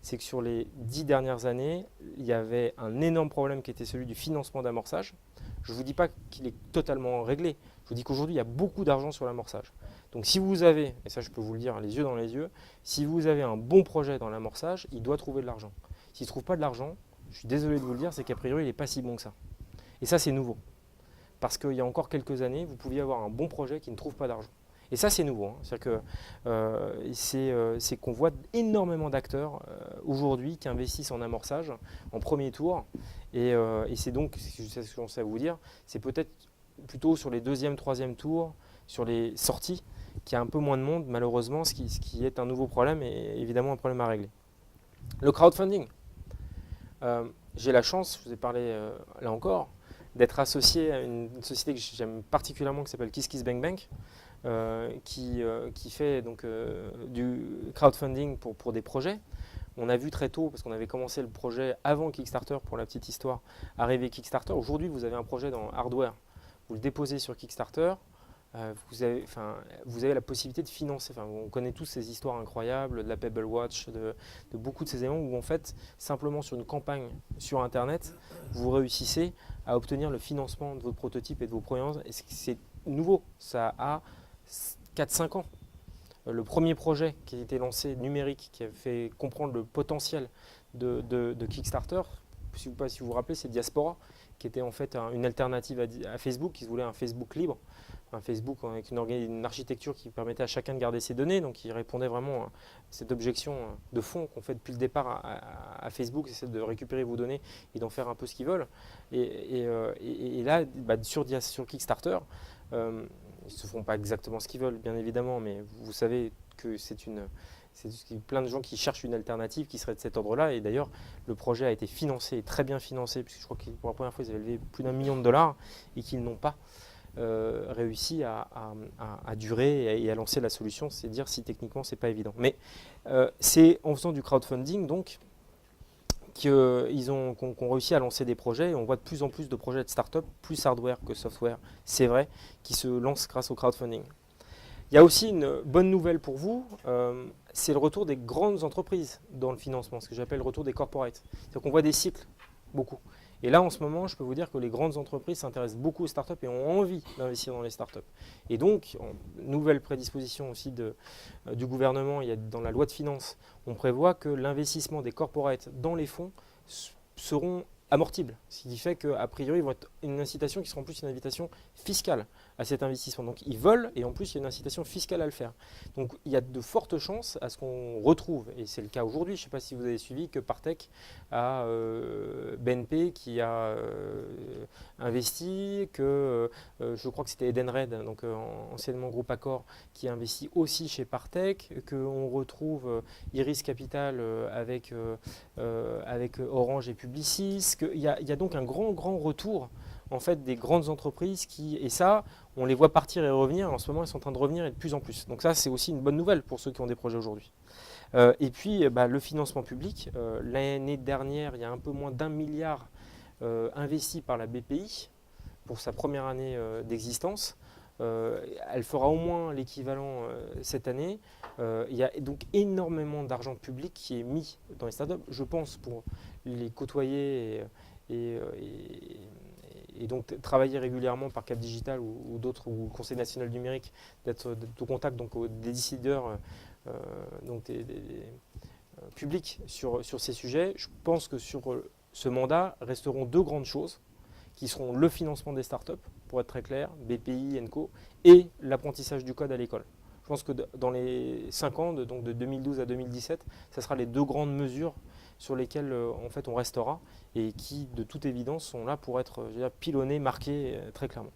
c'est que sur les 10 dernières années, il y avait un énorme problème qui était celui du financement d'amorçage. Je ne vous dis pas qu'il est totalement réglé, je vous dis qu'aujourd'hui, il y a beaucoup d'argent sur l'amorçage. Donc si vous avez, et ça je peux vous le dire les yeux dans les yeux, si vous avez un bon projet dans l'amorçage, il doit trouver de l'argent. S'il ne trouve pas de l'argent, je suis désolé de vous le dire, c'est qu'a priori, il n'est pas si bon que ça. Et ça, c'est nouveau. Parce qu'il y a encore quelques années, vous pouviez avoir un bon projet qui ne trouve pas d'argent. Et ça, c'est nouveau. Hein. C'est-à-dire que c'est qu'on voit énormément d'acteurs aujourd'hui qui investissent en amorçage, en premier tour. Et c'est donc, c'est ce que je sais vous dire, c'est peut-être plutôt sur les deuxième, troisième tours, sur les sorties, qu'il y a un peu moins de monde, malheureusement, ce qui est un nouveau problème et évidemment un problème à régler. Le crowdfunding. J'ai la chance, je vous ai parlé là encore, d'être associé à une société que j'aime particulièrement qui s'appelle KissKissBankBank, qui fait donc, du crowdfunding pour des projets. On a vu très tôt, parce qu'on avait commencé le projet avant Kickstarter, pour la petite histoire, arriver Kickstarter. Aujourd'hui, vous avez un projet dans hardware, vous le déposez sur Kickstarter, vous avez la possibilité de financer. On connaît tous ces histoires incroyables de la Pebble Watch, de beaucoup de ces éléments où en fait, simplement sur une campagne sur Internet, vous réussissez à obtenir le financement de votre prototype et de vos projets. Et c'est nouveau, ça a 4-5 ans. Le premier projet qui a été lancé numérique, qui a fait comprendre le potentiel de Kickstarter, si vous vous rappelez, c'est Diaspora, qui était en fait une alternative à Facebook, qui se voulait un Facebook libre, un Facebook avec une architecture qui permettait à chacun de garder ses données, donc il répondait vraiment à cette objection de fond qu'on fait depuis le départ à Facebook, c'est de récupérer vos données et d'en faire un peu ce qu'ils veulent. Et là, sur Kickstarter, ils ne se font pas exactement ce qu'ils veulent, bien évidemment, mais vous savez que c'est plein de gens qui cherchent une alternative qui serait de cet ordre-là. Et d'ailleurs, le projet a été financé, très bien financé, puisque je crois que pour la première fois, ils avaient levé plus d'1 million de dollars et qu'ils n'ont pas réussi à durer et à lancer la solution. C'est dire si techniquement, ce n'est pas évident. Mais c'est en faisant du crowdfunding, donc, qu'on réussi à lancer des projets. Et on voit de plus en plus de projets de start-up, plus hardware que software, c'est vrai, qui se lancent grâce au crowdfunding. Il y a aussi une bonne nouvelle pour vous, c'est le retour des grandes entreprises dans le financement, ce que j'appelle le retour des corporates. C'est-à-dire qu'on voit des cycles, beaucoup. Et là, en ce moment, je peux vous dire que les grandes entreprises s'intéressent beaucoup aux startups et ont envie d'investir dans les startups. Et donc, nouvelle prédisposition aussi du gouvernement, il y a dans la loi de finances, on prévoit que l'investissement des corporates dans les fonds seront amortibles. Ce qui fait qu'a priori, ils vont être une incitation qui sera en plus une invitation fiscale à cet investissement. Donc ils veulent et en plus il y a une incitation fiscale à le faire. Donc il y a de fortes chances à ce qu'on retrouve, et c'est le cas aujourd'hui, je ne sais pas si vous avez suivi, que Partech a BNP qui a investi, que je crois que c'était Edenred, donc anciennement Groupe Accor, qui a investi aussi chez Partech, qu'on retrouve Iris Capital avec Orange et Publicis, qu'il y a donc un grand retour en fait des grandes entreprises et ça, on les voit partir et revenir. En ce moment, elles sont en train de revenir et de plus en plus. Donc ça, c'est aussi une bonne nouvelle pour ceux qui ont des projets aujourd'hui. Et puis, le financement public. L'année dernière, il y a un peu moins d'1 milliard investi par la BPI pour sa première année d'existence. Elle fera au moins l'équivalent cette année. Il y a donc énormément d'argent public qui est mis dans les startups. Je pense, pour les côtoyer et donc travailler régulièrement par Cap Digital ou d'autres, ou le Conseil national du numérique, d'être au contact donc, des décideurs publics sur ces sujets. Je pense que sur ce mandat resteront deux grandes choses qui seront le financement des startups, pour être très clair, BPI, ENCO, et l'apprentissage du code à l'école. Je pense que dans les 5 ans, donc de 2012 à 2017, ce sera les deux grandes mesures sur lesquelles en fait, on restera et qui, de toute évidence, sont là pour être pilonnées, marquées très clairement.